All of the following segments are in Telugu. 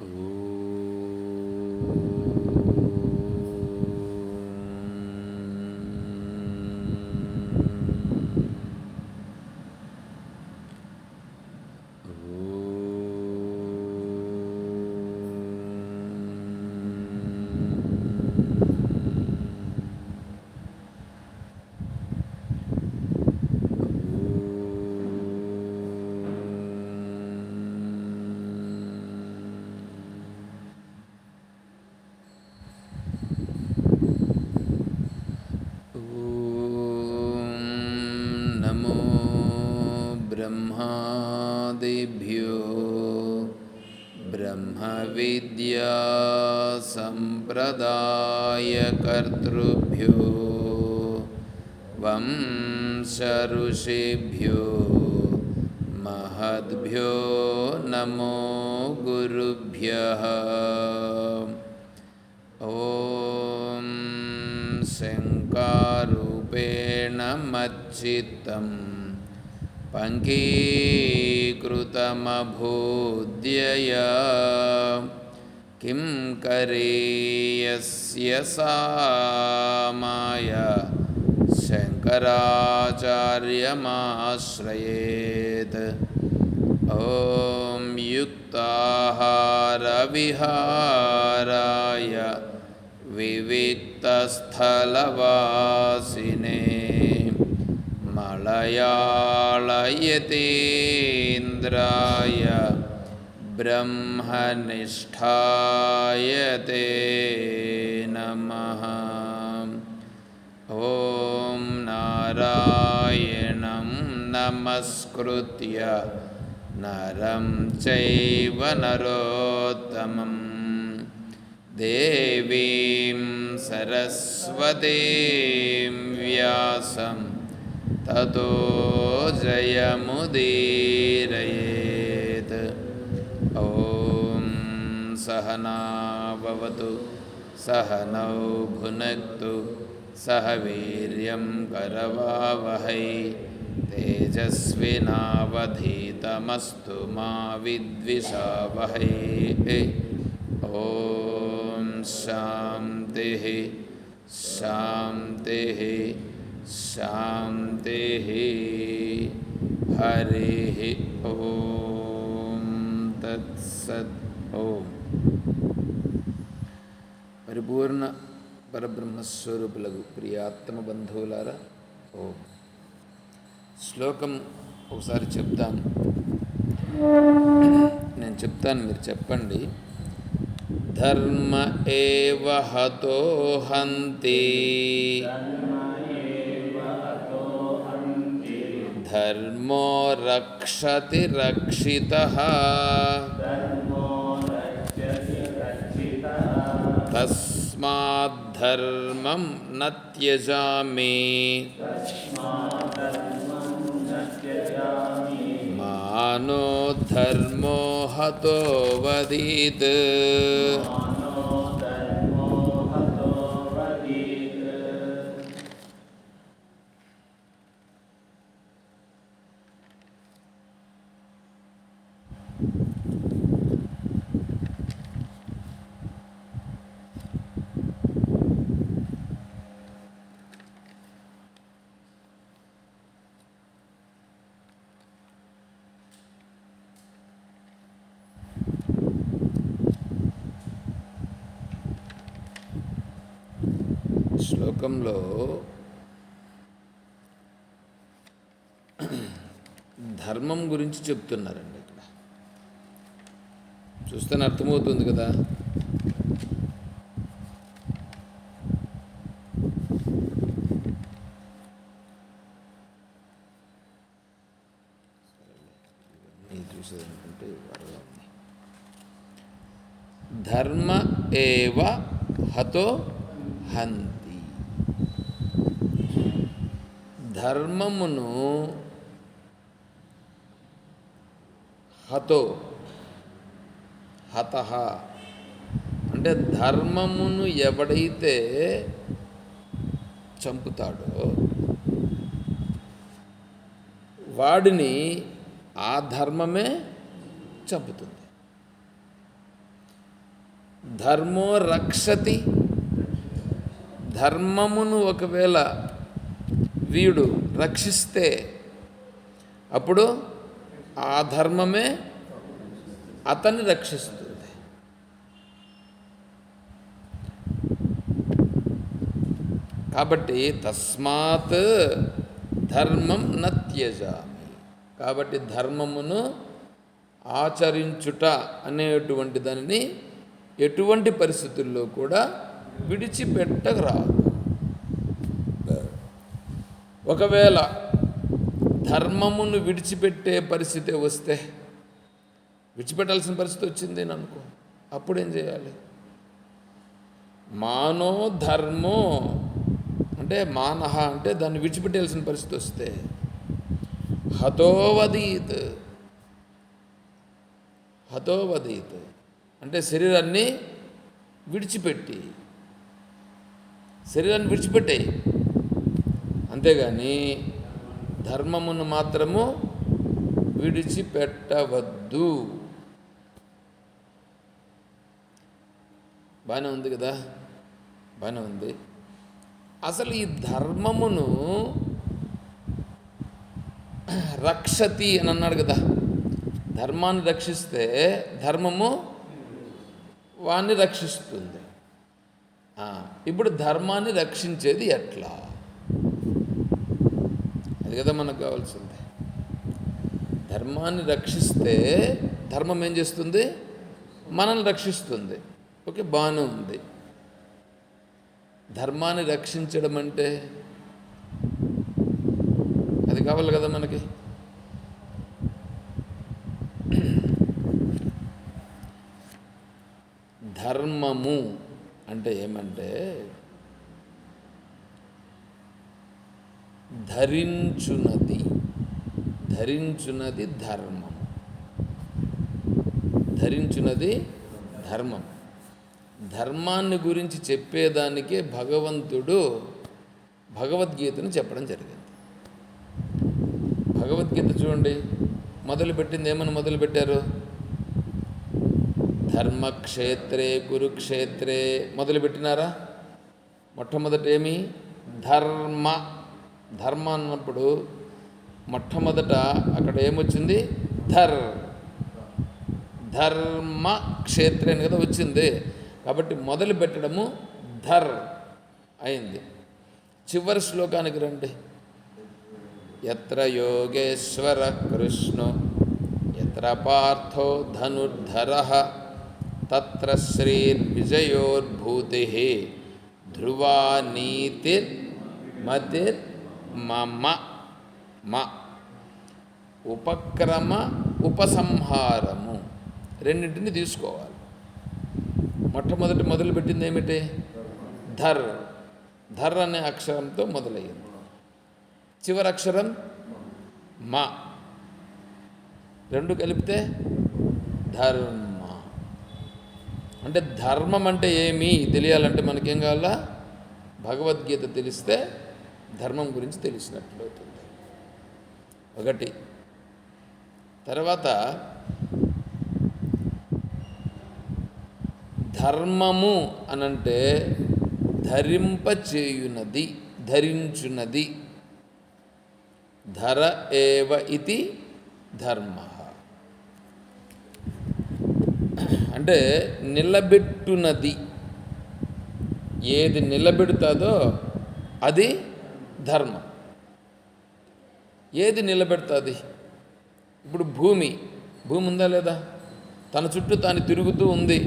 नमो ब्रह्मादिभ्यो ब्रह्मविद्यासम्प्रदायकर्तृभ्यो वंशऋषिभ्यो महद्भ्यो नमो गुरुभ्यः। ॐ शङ्कारूपेण मच्चित्तं पङ्कीकृतमभूद्यया किं करेयस्य सा माया शङ्कराचार्यमाश्रयेत्। ॐ युक्ताहारविहाराय विविक्तस्थलवासिने मलयाळयतीन्द्राय ब्रह्मनिष्ठाय ते नमः। ॐ नारायणं नमस्कृत्य नरं चैव नरोत्तमं देवीं सरस्वतीं व्यासं ततो जयमुदीरयेत्। ॐ सहना भवतु सहनौ भुनक्तु सह वीर्यं करवावहै तेजस्विनावधीतमस्तु मा विद्विषावहै। ॐ शान्तिः शान्तिः शान्तिः। हरिः ॐ तत्सत्। ఓం పరిపూర్ణ పరబ్రహ్మస్వరూపులకు ప్రియాత్మ బంధువులారా, ఓం. శ్లోకం ఒకసారి చెప్తాను, నేను చెప్తాను, మీరు చెప్పండి. ధర్మ ఏవ హతో హంతి ధర్మో రక్షతి రక్షితః తస్మాద్ధర్మం న త్యజామి మానో ధర్మో హతో వదీత్. శ్లోకంలో ధర్మం గురించి చెప్తున్నారండి. ఇక్కడ చూస్తేనే అర్థమవుతుంది కదా. చూసేదనుకుంటే ధర్మ ఏవ హతో హంతి. ధర్మమును హతో, హతః అంటే ధర్మమును ఎవడైతే చంపుతాడో వాడిని ఆ ధర్మమే చంపుతుంది. ధర్మో రక్షతి. ధర్మమును ఒకవేళ వీడు రక్షిస్తే అప్పుడు ఆ ధర్మమే అతన్ని రక్షిస్తుంది. కాబట్టి తస్మాత్ ధర్మం న త్యజామి. కాబట్టి ధర్మమును ఆచరించుట అనేటువంటి దానిని ఎటువంటి పరిస్థితుల్లో కూడా విడిచిపెట్టరాదు. ఒకవేళ ధర్మమును విడిచిపెట్టే పరిస్థితి వస్తే, విడిచిపెట్టాల్సిన పరిస్థితి వచ్చింది అని అనుకో, అప్పుడేం చేయాలి? మానో ధర్మో అంటే మానహ అంటే దాన్ని విడిచిపెట్టాల్సిన పరిస్థితి వస్తే హతోవదీత్. హతోవదీత్ అంటే శరీరాన్ని విడిచిపెట్టాయి. అంతేగాని ధర్మమును మాత్రము విడిచిపెట్టవద్దు. బాగానే ఉంది కదా? బాగానే ఉంది. అసలు ఈ ధర్మమును రక్షతి అని అన్నాడు కదా. ధర్మాన్ని రక్షిస్తే ధర్మము వాణ్ణి రక్షిస్తుంది. ఇప్పుడు ధర్మాన్ని రక్షించేది ఎట్లా? అది కదా మనకు కావాల్సింది. ధర్మాన్ని రక్షిస్తే ధర్మం ఏం చేస్తుంది? మనల్ని రక్షిస్తుంది. ఓకే, బాగానే ఉంది. ధర్మాన్ని రక్షించడం అంటే అది కావాలి కదా మనకి. ధర్మము అంటే ఏమంటే ధరించున్నది ధర్మం. ధరించున్నది ధర్మం. ధర్మాన్ని గురించి చెప్పేదానికే భగవంతుడు భగవద్గీతను చెప్పడం జరిగింది. భగవద్గీత చూడండి, మొదలుపెట్టింది ఏమని మొదలుపెట్టారు? ధర్మక్షేత్రే కురుక్షేత్రే మొదలుపెట్టినారా? మొట్టమొదట ఏమి? ధర్మ అన్నప్పుడు మొట్టమొదట అక్కడ ఏమొచ్చింది? ధర్మ క్షేత్రే అని కదా వచ్చింది. కాబట్టి మొదలు పెట్టడము అయింది. చివరి శ్లోకానికి రండి. యత్ర యోగేశ్వర కృష్ణో యత్ర పార్థో ధనుర్ధరః తత్ర శ్రీర్విజయోర్భూతి ధ్రువా నీతిర్మతిర్మమ. ఉపక్రమ ఉపసంహారము రెండింటిని తీసుకోవాలి. మొట్టమొదటి మొదలుపెట్టింది ఏమిటి? ధర్ అనే అక్షరంతో మొదలయ్యింది. చివరి అక్షరం మా. రెండు కలిపితే ధర్మ. అంటే ధర్మం అంటే ఏమి తెలియాలంటే మనకేం కావాలా? భగవద్గీత తెలిస్తే ధర్మం గురించి తెలిసినట్లవుతుంది. ఒకటి. తర్వాత ధర్మము అనంటే ధరించున్నది. ధర ఏవ ఇతి ధర్మ అంటే నిలబెట్టునది. ఏది నిలబెడుతుందో అది ధర్మం. ఏది నిలబెడుతుంది? ఇప్పుడు భూమి ఉందా లేదా? తన చుట్టూ తాను తిరుగుతూ ఉంది.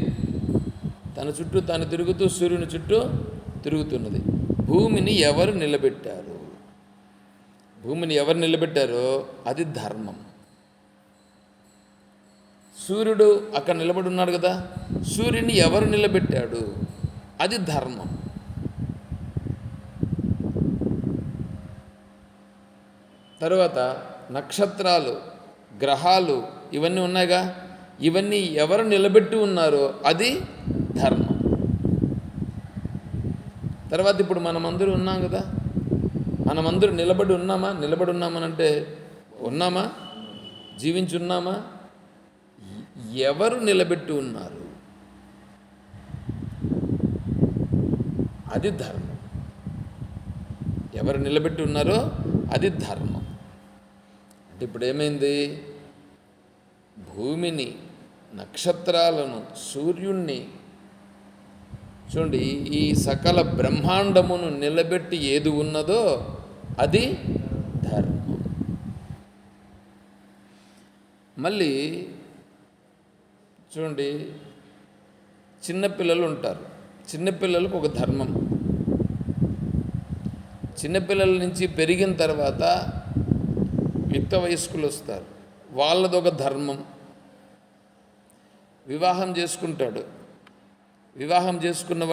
తన చుట్టూ తాను తిరుగుతూ సూర్యుని చుట్టూ తిరుగుతున్నది. భూమిని ఎవరు నిలబెట్టారు? భూమిని ఎవరు నిలబెట్టారో అది ధర్మం. సూర్యుడు అక్కడ నిలబడి ఉన్నాడు కదా, సూర్యుని ఎవరు నిలబెట్టాడు? అది ధర్మం. తర్వాత నక్షత్రాలు, గ్రహాలు ఇవన్నీ ఉన్నాయిగా, ఇవన్నీ ఎవరు నిలబెట్టి ఉన్నారో అది ధర్మం. తర్వాత ఇప్పుడు మనమందరూ ఉన్నాం కదా, మనమందరూ నిలబడి ఉన్నామనంటే ఉన్నామా? జీవించి ఉన్నామా? ఎవరు నిలబెట్టి ఉన్నారు? అది ధర్మం. ఎవరు నిలబెట్టి ఉన్నారో అది ధర్మం. అంటే ఇప్పుడు ఏమైంది? భూమిని, నక్షత్రాలను, సూర్యుణ్ణి చూడండి, ఈ సకల బ్రహ్మాండమును నిలబెట్టి ఏది ఉన్నదో అది ధర్మం. మళ్ళీ చూడండి, చిన్నపిల్లలు ఉంటారు. చిన్నపిల్లలకు ఒక ధర్మం. చిన్నపిల్లల నుంచి పెరిగిన తర్వాత యుక్త వయస్కులు వస్తారు, వాళ్ళదొక ధర్మం. వివాహం చేసుకుంటాడు, వివాహం చేసుకున్న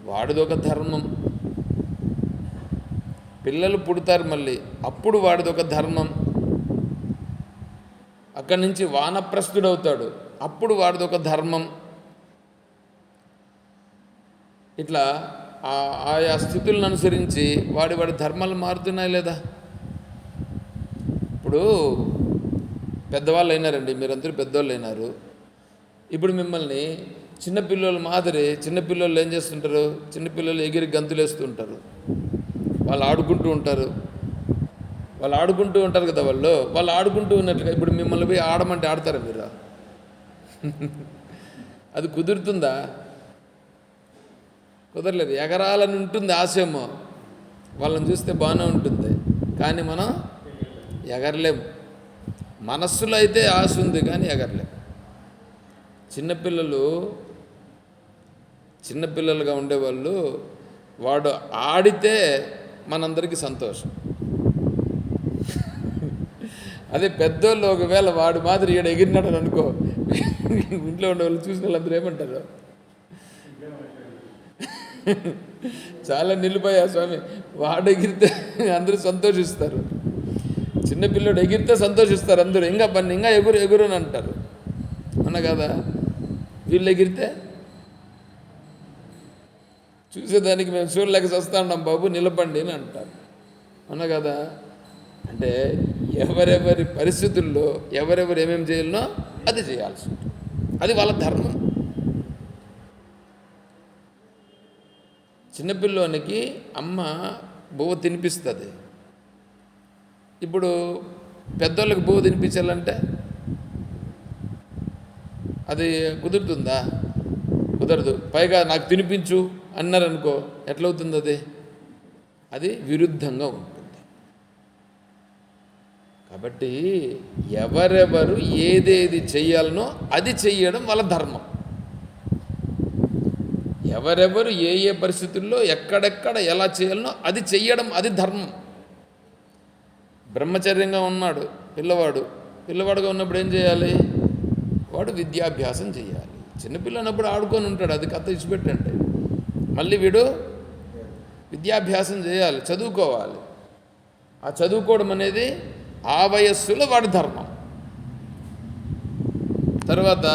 వాడిదొక ధర్మం. పిల్లలు పుడతారు మళ్ళీ, అప్పుడు వాడిదొక ధర్మం. అక్కడి నుంచి వానప్రస్థుడవుతాడు, అప్పుడు వాడిదొక ధర్మం. ఇట్లా ఆయా స్థితులను అనుసరించి వాడి ధర్మాలు మారుతున్నాయి లేదా? ఇప్పుడు పెద్దవాళ్ళు అయినారండి, మీరందరూ పెద్దవాళ్ళు అయినారు. ఇప్పుడు మిమ్మల్ని చిన్నపిల్లలు మాదిరి, చిన్నపిల్లలు ఏం చేస్తుంటారు? చిన్నపిల్లలు ఎగిరి గంతులు వేస్తూ ఉంటారు, వాళ్ళు ఆడుకుంటూ ఉంటారు కదా. వాళ్ళు ఆడుకుంటూ ఉన్నట్లుగా ఇప్పుడు మిమ్మల్ని పోయి ఆడమంటే ఆడతారా మీరు? అది కుదురుతుందా? కుదరలేదు. ఎగరాలని ఉంటుంది ఆశయమో, వాళ్ళని చూస్తే బాగానే ఉంటుంది, కానీ మనం ఎగరలేము. మనస్సులో అయితే ఆశ ఉంది కానీ ఎగరలేము. చిన్నపిల్లలుగా ఉండేవాళ్ళు, వాడు ఆడితే మనందరికీ సంతోషం. అదే పెద్దోళ్ళు ఒకవేళ వాడు మాదిరి ఈడ ఎగిరినాడు అనుకో, ఇంట్లో ఉండే వాళ్ళు చూసిన వాళ్ళందరూ ఏమంటారు? చాలా నిలిపోయా స్వామి, వాడు ఎగిరితే అందరూ సంతోషిస్తారు. చిన్నపిల్లడు ఎగిరితే సంతోషిస్తారు అందరూ, ఇంకా పని ఇంకా ఎగురు అని అంటారు, అవునా కదా? వీళ్ళు ఎగిరితే చూసేదానికి మేము చూడలేక వస్తా ఉన్నాం బాబు, నిలబండి అని అంటారు, అవునా కదా? అంటే ఎవరెవరి పరిస్థితుల్లో ఎవరెవరు ఏమేమి చేయాలనో అది చేయాల్సి ఉంటుంది, అది వాళ్ళ ధర్మం. చిన్నపిల్లోనికి అమ్మ బువ్వ తినిపిస్తుంది. ఇప్పుడు పెద్దోళ్ళకి బువ్వ తినిపించాలంటే అది కుదురుతుందా? కుదరదు. పైగా నాకు తినిపించు అన్నారనుకో, ఎట్లవుతుంది? అది విరుద్ధంగా ఉంటుంది. కాబట్టి ఎవరెవరు ఏదేది చెయ్యాలనో అది చెయ్యడం వాళ్ళ ధర్మం. ఎవరెవరు ఏ ఏ పరిస్థితుల్లో ఎక్కడెక్కడ ఎలా చేయాలనో అది చెయ్యడం అది ధర్మం. బ్రహ్మచర్యంగా ఉన్నాడు పిల్లవాడుగా ఉన్నప్పుడు ఏం చేయాలి? వాడు విద్యాభ్యాసం చేయాలి. చిన్నపిల్లనప్పుడు ఆడుకొని ఉంటాడు, అది కథ ఇచ్చిపెట్టండి. మళ్ళీ వీడు విద్యాభ్యాసం చేయాలి, చదువుకోవాలి. ఆ చదువుకోవడం అనేది ఆ వయస్సులో వాడి ధర్మం. తర్వాత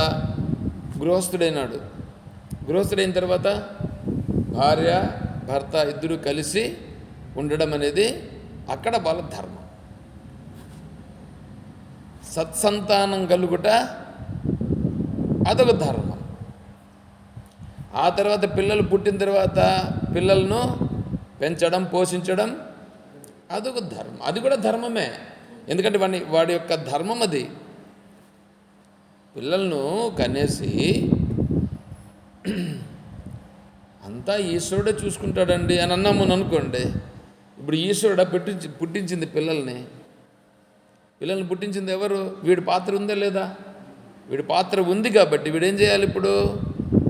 గృహస్థుడైన తర్వాత భార్య భర్త ఇద్దరు కలిసి ఉండడం అనేది అక్కడ వాళ్ళ ధర్మం. సత్సంతానం కలుగుట అదొక ధర్మం. ఆ తర్వాత పిల్లలు పుట్టిన తర్వాత పిల్లలను పెంచడం పోషించడం అదొక ధర్మం. అది కూడా ధర్మమే, ఎందుకంటే వాడి యొక్క ధర్మం అది. పిల్లలను కనేసి అంతా ఈశ్వరుడే చూసుకుంటాడండి అని అన్నాము అనుకోండి. ఇప్పుడు ఈశ్వరుడా పుట్టించింది పిల్లల్ని పుట్టించింది ఎవరు? వీడి పాత్ర ఉందా లేదా? వీడి పాత్ర ఉంది కాబట్టి వీడేం చేయాలి? ఇప్పుడు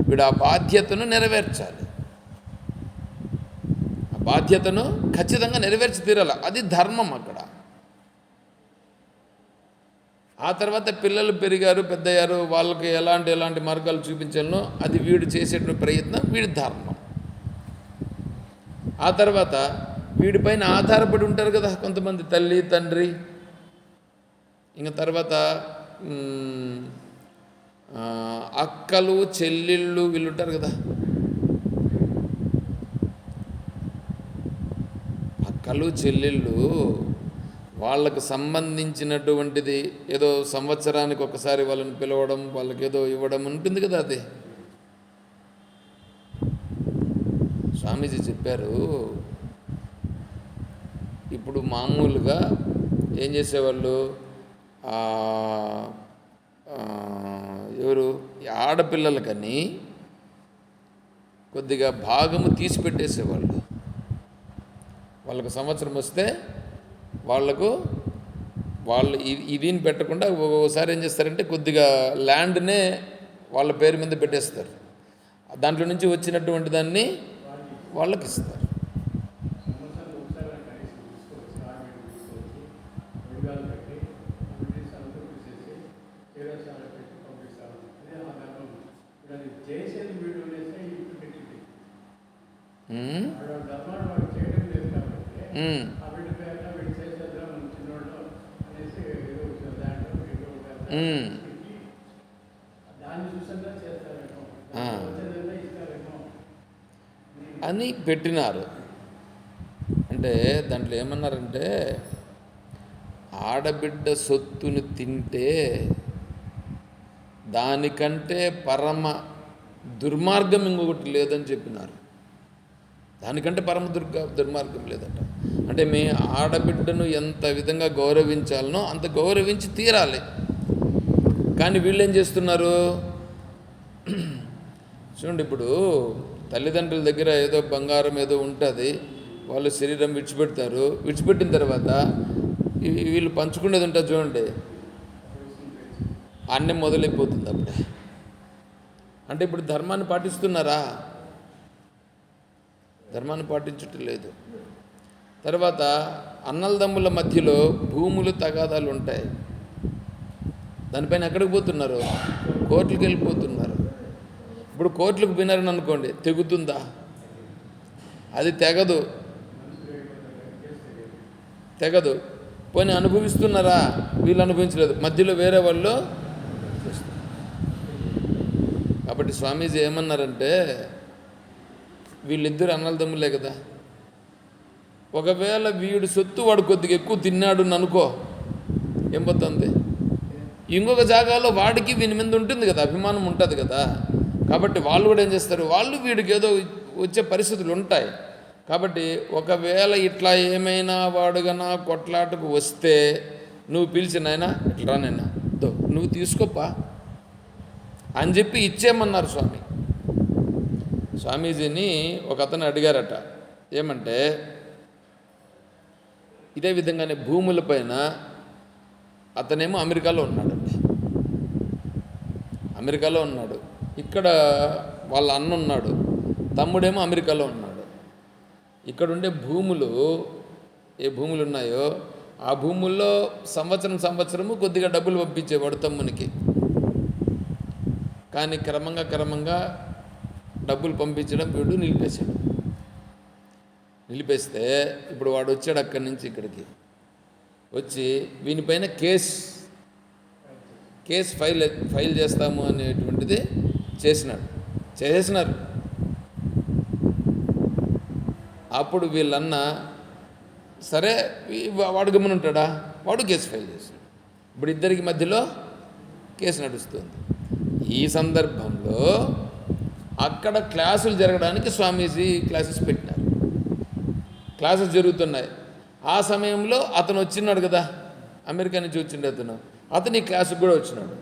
వీడు ఆ బాధ్యతను నెరవేర్చాలి. ఆ బాధ్యతను ఖచ్చితంగా నెరవేర్చి తీరాలి, అది ధర్మం అక్కడ. ఆ తర్వాత పిల్లలు పెరిగారు, పెద్దయ్యారు, వాళ్ళకి ఎలాంటి మార్గాలు చూపించాలనో అది వీడు చేసేటువంటి ప్రయత్నం, వీడి ధర్మం. ఆ తర్వాత వీడిపైన ఆధారపడి ఉంటారు కదా కొంతమంది, తల్లి తండ్రి, ఇంకా తర్వాత అక్కలు చెల్లెళ్ళు వీళ్ళు ఉంటారు కదా. అక్కలు చెల్లెళ్ళు వాళ్ళకు సంబంధించినటువంటిది ఏదో సంవత్సరానికి ఒకసారి వాళ్ళని పిలవడం, వాళ్ళకి ఏదో ఇవ్వడం ఉంటుంది కదా. అది స్వామీజీ చెప్పారు, ఇప్పుడు మామూలుగా ఏం చేసేవాళ్ళు, ఎవరు ఆడపిల్లలకని కొద్దిగా భాగము తీసి పెట్టేసేవాళ్ళు. వాళ్ళకు సంవత్సరం వస్తే వాళ్ళు ఇదిని పెట్టకుండా ఒకసారి ఏం చేస్తారంటే కొద్దిగా ల్యాండ్నే వాళ్ళ పేరు మీద పెట్టేస్తారు. దాంట్లో నుంచి వచ్చినటువంటి దాన్ని వాళ్ళకి ఇస్తారు. అని పెట్టినారు. అంటే దాంట్లో ఏమన్నారంటే, ఆడబిడ్డ సొత్తుని తింటే దానికంటే పరమ దుర్మార్గం ఇంకొకటి లేదని చెప్పినారు. దానికంటే పరమ దుర్మార్గం లేదట. అంటే మీ ఆడబిడ్డను ఎంత విధంగా గౌరవించాలనో అంత గౌరవించి తీరాలి. కానీ వీళ్ళు ఏం చేస్తున్నారు చూడండి, ఇప్పుడు తల్లిదండ్రుల దగ్గర ఏదో బంగారం ఏదో ఉంటుంది, వాళ్ళు శరీరం విడిచిపెడతారు. విడిచిపెట్టిన తర్వాత వీళ్ళు పంచుకునేది ఉంటుంది చూడండి, అన్నం మొదలైపోతుంది అప్పుడే. అంటే ఇప్పుడు ధర్మాన్ని పాటిస్తున్నారా? ధర్మాన్ని పాటించటం లేదు. తర్వాత అన్నలదమ్ముల మధ్యలో భూములు తగాదాలు ఉంటాయి. దానిపైన ఎక్కడికి పోతున్నారు? కోర్టులకు వెళ్ళిపోతున్నారు. ఇప్పుడు కోర్టులకు పోయినారని అనుకోండి, తెగుతుందా? అది తెగదు. పోనీ అనుభవిస్తున్నారా? వీళ్ళు అనుభవించలేదు, మధ్యలో వేరే వాళ్ళు. కాబట్టి స్వామీజీ ఏమన్నారంటే, వీళ్ళిద్దరు అన్నలదమ్ములే కదా, ఒకవేళ వీడు సొత్తు వాడు కొద్దిగా ఎక్కువ తిన్నాడు అనుకో, ఏం పోతుంది? ఇంకొక జాగాలో వాడికి వీని మీద ఉంటుంది కదా, అభిమానం ఉంటుంది కదా. కాబట్టి వాళ్ళు కూడా ఏం చేస్తారు, వాళ్ళు వీడికి ఏదో వచ్చే పరిస్థితులు ఉంటాయి. కాబట్టి ఒకవేళ ఇట్లా ఏమైనా వాడుగనా కొట్లాటకు వస్తే నువ్వు పిలిచి, నాయనా ఇట్లా రానైనా నువ్వు తీసుకోపా అని చెప్పి ఇచ్చేయమన్నారు స్వామీజీని. ఒక అతను అడిగారట, ఏమంటే ఇదే విధంగానే భూములపైన అతనేమో అమెరికాలో ఉన్నాడు, ఇక్కడ వాళ్ళ అన్న ఉన్నాడు, తమ్ముడేమో అమెరికాలో ఉన్నాడు. ఇక్కడుండే భూములు, ఏ భూములు ఉన్నాయో ఆ భూముల్లో సంవత్సరము కొద్దిగా డబ్బులు పంపించేవాడు తమ్మునికి. కానీ క్రమంగా డబ్బులు పంపించడం వీడు నిలిపేస్తే ఇప్పుడు వాడు వచ్చాడు అక్కడి నుంచి ఇక్కడికి వచ్చి వీనిపైన కేసు ఫైల్ చేస్తాము అనేటువంటిది చేసినారు. అప్పుడు వీళ్ళన్న సరే వాడు గమనుంటాడా, వాడు కేసు ఫైల్ చేస్తాడు. ఇప్పుడు ఇద్దరికి మధ్యలో కేసు నడుస్తుంది. ఈ సందర్భంలో అక్కడ క్లాసులు జరగడానికి స్వామీజీ క్లాసెస్ పెట్టినారు. క్లాసెస్ జరుగుతున్నాయి. ఆ సమయంలో అతను వచ్చినాడు కదా, అమెరికా నుంచి వచ్చిండే అతను ఈ క్లాసుకు కూడా వచ్చినాడు.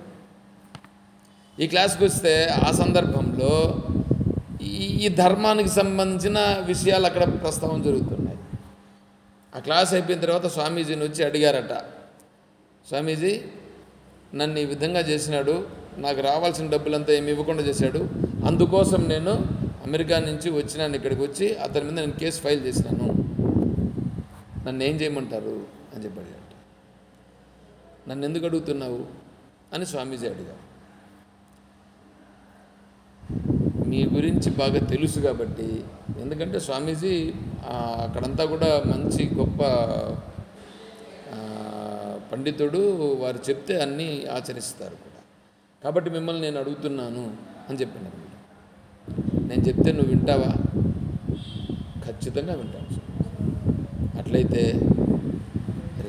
ఈ క్లాసుకు వస్తే ఆ సందర్భంలో ఈ ధర్మానికి సంబంధించిన విషయాలు అక్కడ ప్రస్తావన జరుగుతున్నాయి. ఆ క్లాస్ అయిపోయిన తర్వాత స్వామీజీని వచ్చి అడిగారట, స్వామీజీ నన్ను ఈ విధంగా చేసినాడు, నాకు రావాల్సిన డబ్బులంతా ఏమి ఇవ్వకుండా చేశాడు, అందుకోసం నేను అమెరికా నుంచి వచ్చినాను, ఇక్కడికి వచ్చి అతని మీద నేను కేసు ఫైల్ చేసినాను, నన్ను ఏం చేయమంటారు అని చెప్పి అడిగాడు. నన్ను ఎందుకు అడుగుతున్నావు అని స్వామీజీ అడిగారు. మీ గురించి బాగా తెలుసు కాబట్టి, ఎందుకంటే స్వామీజీ అక్కడంతా కూడా మంచి గొప్ప పండితుడు, వారు చెప్తే అన్నీ ఆచరిస్తారు కూడా. కాబట్టి మిమ్మల్ని నేను అడుగుతున్నాను అని చెప్పినారు. నేను చెప్తే నువ్వు వింటావా? ఖచ్చితంగా వింటాను. అట్లయితే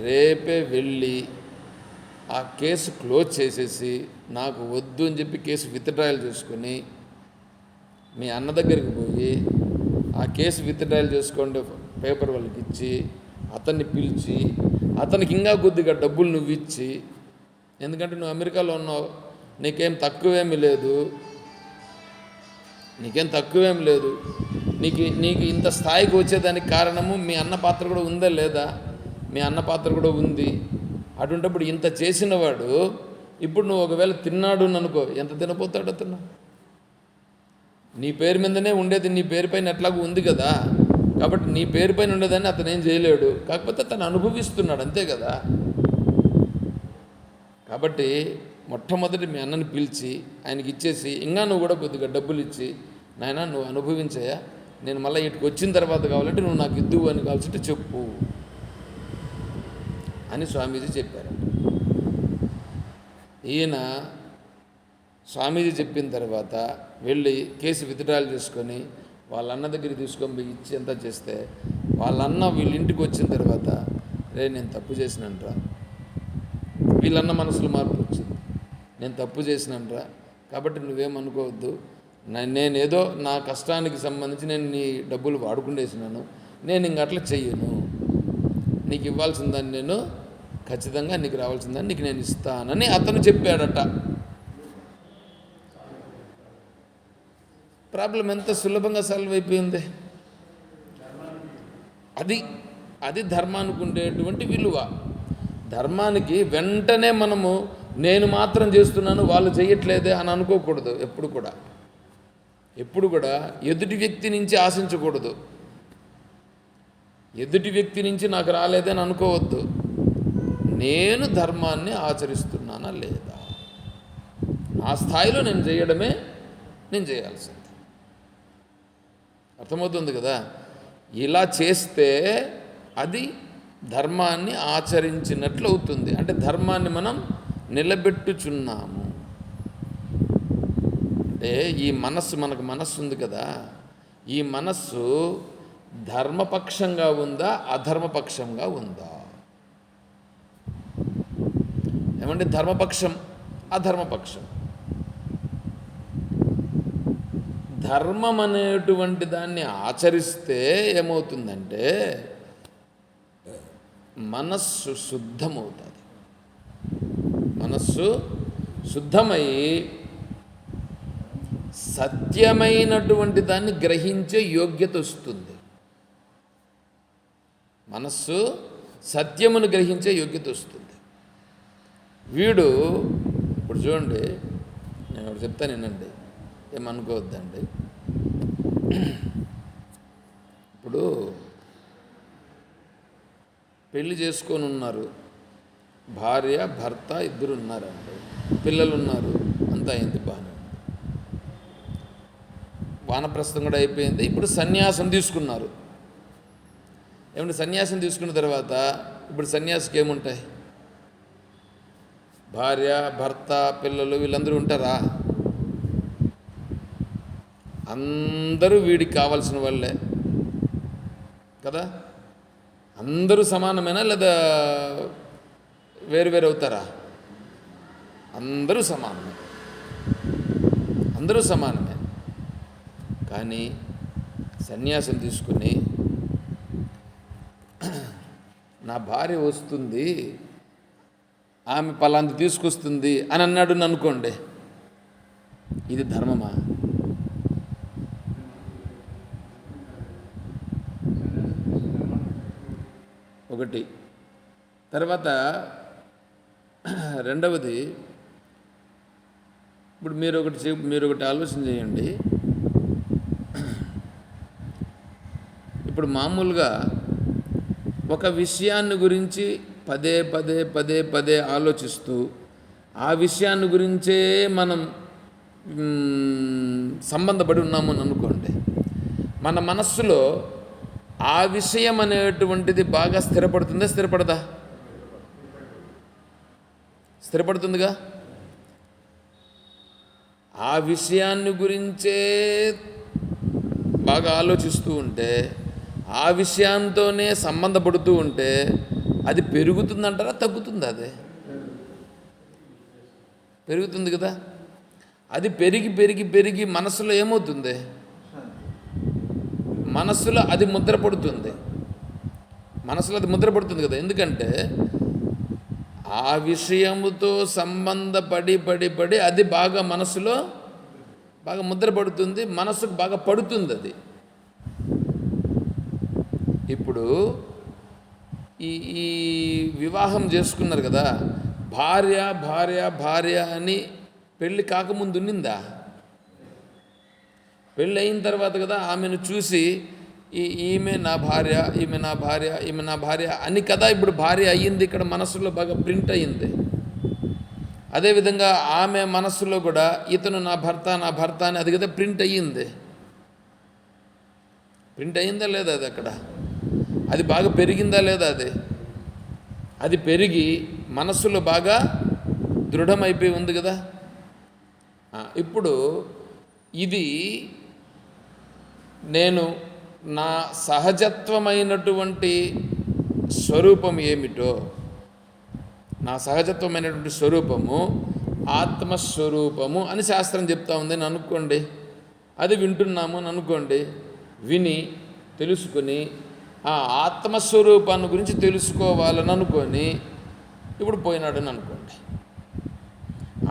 రేపే వెళ్ళి ఆ కేసు క్లోజ్ చేసేసి నాకు వద్దు అని చెప్పి కేసు విత్డ్రాయల్ చేసుకొని మీ అన్న దగ్గరికి పోయి ఆ కేసు విత్డ్రాయల్ చేసుకోండి పేపర్ వాళ్ళకి ఇచ్చి అతన్ని పిలిచి అతనికి ఇంకా కొద్దిగా డబ్బులు నువ్వు ఇచ్చి, ఎందుకంటే నువ్వు అమెరికాలో ఉన్నావు, నీకేం తక్కువేమీ లేదు, నీకు ఇంత స్థాయికి వచ్చేదానికి కారణము మీ అన్న పాత్ర కూడా ఉందా లేదా? మీ అన్న పాత్ర కూడా ఉంది. అటువంటిప్పుడు ఇంత చేసినవాడు ఇప్పుడు నువ్వు ఒకవేళ తిన్నాడు అనుకో, ఎంత తినపోతాడు అతను? నీ పేరు మీదనే ఉండేది, నీ పేరు పైన ఎట్లాగూ ఉంది కదా, కాబట్టి నీ పేరు పైన ఉండేదాన్ని అతను ఏం చేయలేడు, కాకపోతే అతను అనుభవిస్తున్నాడు, అంతే కదా. కాబట్టి మొట్టమొదటి మీ అన్నని పిలిచి ఆయనకి ఇచ్చేసి, ఇంకా నువ్వు కూడా కొద్దిగా డబ్బులు ఇచ్చి, నాయన నువ్వు అనుభవించాయా, నేను మళ్ళీ ఇటుకు వచ్చిన తర్వాత కావాలంటే నువ్వు నాకు ఇద్దువు అని కావాల్సింటే చెప్పు అని స్వామీజీ చెప్పారు. ఈయన స్వామీజీ చెప్పిన తర్వాత వెళ్ళి కేసు విత్డ్రాయల్ చేసుకొని వాళ్ళ అన్న దగ్గరికి తీసుకొని పోయి ఇచ్చి అంతా చేస్తే, వాళ్ళ అన్న వీళ్ళ ఇంటికి వచ్చిన తర్వాత, రే నేను తప్పు చేసినంట్రా, వీళ్ళన్న మనసులో మార్పు వచ్చింది, నేను తప్పు చేసినంట్రా, కాబట్టి నువ్వేమనుకోవద్దు, నేనేదో నా కష్టానికి సంబంధించి నేను నీ డబ్బులు వాడుకుండేసినాను, నేను ఇంక అట్లా చెయ్యను, నీకు ఇవ్వాల్సిందని నేను ఖచ్చితంగా నీకు రావాల్సిందని నీకు నేను ఇస్తానని అతను చెప్పాడట. ప్రాబ్లం ఎంత సులభంగా సాల్వ్ అయిపోయింది. అది ధర్మానికి ఉండేటువంటి విలువ. ధర్మానికి వెంటనే మనము నేను మాత్రం చేస్తున్నాను వాళ్ళు చేయట్లేదే అని అనుకోకూడదు. ఎప్పుడు కూడా ఎదుటి వ్యక్తి నుంచి ఆశించకూడదు. ఎదుటి వ్యక్తి నుంచి నాకు రాలేదని అనుకోవద్దు. నేను ధర్మాన్ని ఆచరిస్తున్నానా లేదా, నా స్థాయిలో నేను చేయాల్సింది. అర్థమవుతుంది కదా. ఇలా చేస్తే అది ధర్మాన్ని ఆచరించినట్లు అవుతుంది. అంటే ధర్మాన్ని మనం నిలబెట్టుచున్నాము. అంటే ఈ మనస్సు, మనకు మనస్సు ఉంది కదా, ఈ మనస్సు ధర్మపక్షంగా ఉందా అధర్మపక్షంగా ఉందా? ఏమంటే ధర్మపక్షం అధర్మపక్షం. ధర్మం అనేటువంటి దాన్ని ఆచరిస్తే ఏమవుతుందంటే మనస్సు శుద్ధమవుతుంది. మనస్సు శుద్ధమై సత్యమైనటువంటి దాన్ని గ్రహించే యోగ్యత వస్తుంది. మనస్సు సత్యమును గ్రహించే యోగ్యత వస్తుంది. వీడు ఇప్పుడు చూడండి, నేను ఒకటి చెప్తాను వినండి, ఏమనుకోవద్దండి. ఇప్పుడు పెళ్లి చేసుకొని ఉన్నారు, భార్య భర్త ఇద్దరు ఉన్నారండి, పిల్లలు ఉన్నారు, అంతా అయింది, బాగానే ఉంది, వానప్రస్థం కూడా అయిపోయింది. ఇప్పుడు సన్యాసం తీసుకున్నారు. ఏమంటే సన్యాసం తీసుకున్న తర్వాత ఇప్పుడు సన్యాసికి ఏముంటాయి? భార్య భర్త పిల్లలు వీళ్ళందరూ ఉంటారా? అందరూ వీడికి కావాల్సిన వాళ్ళే కదా. అందరూ సమానమేనా లేదా వేరు వేరు అవుతారా? అందరూ సమానమే. కానీ సన్యాసం తీసుకుని నా భార్య వస్తుంది, ఆమె పలాంది తీసుకొస్తుంది అని అన్నాడు అనుకోండి, ఇది ధర్మమా? ఒకటి. తర్వాత రెండవది, ఇప్పుడు మీరు ఒకటి ఆలోచన చేయండి. ఇప్పుడు మామూలుగా ఒక విషయాన్ని గురించి పదే ఆలోచిస్తూ ఆ విషయాన్ని గురించే మనం సంబంధపడి ఉన్నామని అనుకోండి, మన మనస్సులో ఆ విషయం అనేటువంటిది బాగా స్థిరపడదా? స్థిరపడుతుందిగా. ఆ విషయాన్ని గురించే బాగా ఆలోచిస్తూ ఉంటే, ఆ విషయంతోనే సంబంధపడుతూ ఉంటే అది పెరుగుతుందంటారా తగ్గుతుందా? అదే పెరుగుతుంది కదా. అది పెరిగి మనసులో ఏమవుతుంది? మనస్సులో అది ముద్రపడుతుంది. మనసులో అది ముద్రపడుతుంది కదా. ఎందుకంటే ఆ విషయముతో సంబంధపడి పడి పడి అది బాగా మనసులో బాగా ముద్రపడుతుంది, మనసుకు బాగా పడుతుంది అది. ఇప్పుడు ఈ ఈ వివాహం చేసుకున్నారు కదా, భార్య భార్య భార్య అని పెళ్ళి కాకముందు ఉన్నిందా? పెళ్ళి అయిన తర్వాత కదా ఆమెను చూసి ఈమె నా భార్య, ఈమె నా భార్య, ఈమె నా భార్య అని కదా ఇప్పుడు భార్య అయ్యింది. ఇక్కడ మనసులో బాగా ప్రింట్ అయ్యింది. అదేవిధంగా ఆమె మనస్సులో కూడా ఇతను నా భర్త, నా భర్త అని అది కదా ప్రింట్ అయ్యింది. ప్రింట్ అయ్యిందా లేదా? అది అక్కడ అది బాగా పెరిగిందా లేదా? అది పెరిగి మనస్సులో బాగా దృఢమైపోయి ఉంది కదా. ఇప్పుడు ఇది నేను నా సహజత్వమైనటువంటి స్వరూపం ఏమిటో, నా సహజత్వమైనటువంటి స్వరూపము ఆత్మస్వరూపము అని శాస్త్రం చెప్తా ఉందని అనుకోండి. అది వింటున్నాము అని అనుకోండి. విని తెలుసుకుని ఆ ఆత్మస్వరూపాన్ని గురించి తెలుసుకోవాలని అనుకొని ఇప్పుడు పోయినాడని అనుకోండి.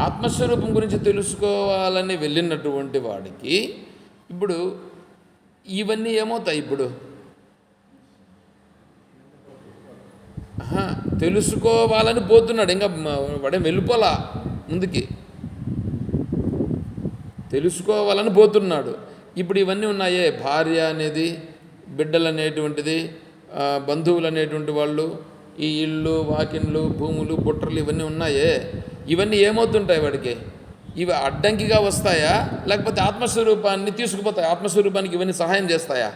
ఆత్మస్వరూపం గురించి తెలుసుకోవాలని వెళ్ళినటువంటి వాడికి ఇప్పుడు ఇవన్నీ ఏమవుతాయి? ఇప్పుడు తెలుసుకోవాలని పోతున్నాడు, ఇంకా వాడేం వెళ్ళిపోలా ముందుకి, తెలుసుకోవాలని పోతున్నాడు. ఇప్పుడు ఇవన్నీ ఉన్నాయే, భార్య అనేది, బిడ్డలు అనేటువంటిది, బంధువులు అనేటువంటి వాళ్ళు, ఈ ఇళ్ళు వాకిన్లు భూములు బుట్టలు ఇవన్నీ ఉన్నాయే, ఇవన్నీ ఏమవుతుంటాయి వాడికి? ఇవి అడ్డంకిగా వస్తాయా లేకపోతే ఆత్మస్వరూపాన్ని తీసుకుపోతాయా? ఆత్మస్వరూపానికి ఇవన్నీ సహాయం చేస్తాయా?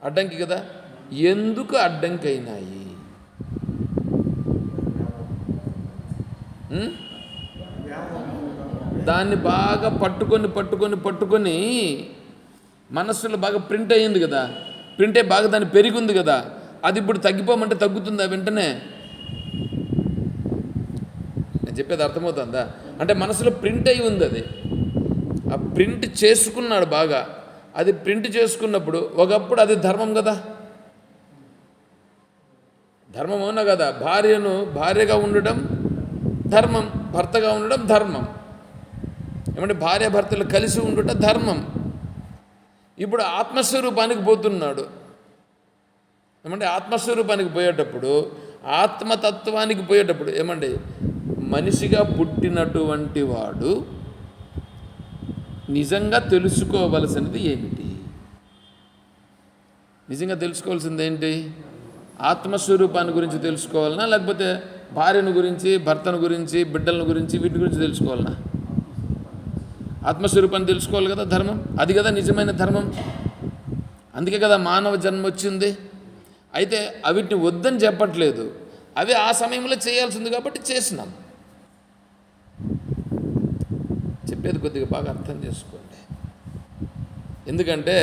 అడ్డంకి కదా. ఎందుకు అడ్డంకి అయినాయి? దాన్ని బాగా పట్టుకొని పట్టుకొని పట్టుకొని మనస్సులో బాగా ప్రింట్ అయ్యింది కదా. ప్రింట్ అయ్యి బాగా దాన్ని పెరిగి ఉంది కదా. అది ఇప్పుడు తగ్గిపోమంటే తగ్గుతుందా వెంటనే? నేను చెప్పేది అర్థమవుతుందా? అంటే మనసులో ప్రింట్ అయి ఉంది. అది ఆ ప్రింట్ చేసుకున్నాడు బాగా. అది ప్రింట్ చేసుకున్నప్పుడు ఒకప్పుడు అది ధర్మం కదా, ధర్మం అవునా కదా. భార్యను భార్యగా ఉండడం ధర్మం, భర్తగా ఉండడం ధర్మం. ఏమంటే భార్య భర్తలు కలిసి ఉండుట ధర్మం. ఇప్పుడు ఆత్మస్వరూపానికి పోతున్నాడు. ఏమంటే ఆత్మస్వరూపానికి పోయేటప్పుడు, ఆత్మతత్వానికి పోయేటప్పుడు ఏమండి, మనిషిగా పుట్టినటువంటి వాడు నిజంగా తెలుసుకోవలసినది ఏమిటి? నిజంగా తెలుసుకోవాల్సింది ఏంటి? ఆత్మస్వరూపాన్ని గురించి తెలుసుకోవాలనా లేకపోతే భార్యను గురించి, భర్తను గురించి, బిడ్డలను గురించి, వీటి గురించి తెలుసుకోవాలనా? ఆత్మస్వరూపాన్ని తెలుసుకోవాలి కదా, ధర్మం. అది కదా నిజమైన ధర్మం. అందుకే కదా మానవ జన్మ వచ్చింది. అయితే అవిటిని వద్దని చెప్పట్లేదు, అవి ఆ సమయంలో చేయాల్సింది కాబట్టి చేసినాం. చెప్పేది కొద్దిగా బాగా అర్థం చేసుకోండి. ఎందుకంటే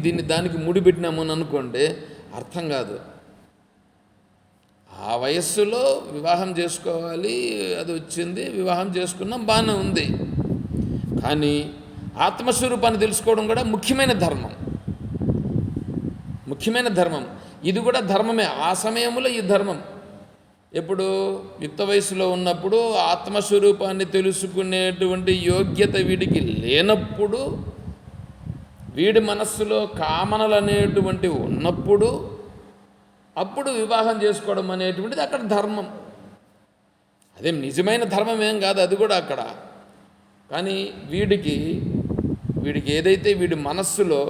దీన్ని దానికి ముడిపెట్టినాము అని అనుకోండి, అర్థం కాదు. ఆ వయస్సులో వివాహం చేసుకోవాలి, అది వచ్చింది, వివాహం చేసుకున్నాం, బాగానే ఉంది. కానీ ఆత్మస్వరూపాన్ని తెలుసుకోవడం కూడా ముఖ్యమైన ధర్మం, ముఖ్యమైన ధర్మం. ఇది కూడా ధర్మమే. ఆ సమయంలో ఈ ధర్మం ఎప్పుడు యుక్త వయసులో ఉన్నప్పుడు ఆత్మస్వరూపాన్ని తెలుసుకునేటువంటి యోగ్యత వీడికి లేనప్పుడు, వీడి మనస్సులో కామనలు అనేటువంటివి ఉన్నప్పుడు, అప్పుడు వివాహం చేసుకోవడం అనేటువంటిది అక్కడ ధర్మం. అదేం నిజమైన ధర్మం ఏం కాదు అది కూడా అక్కడ. కానీ వీడికి ఏదైతే వీడి మనస్సులో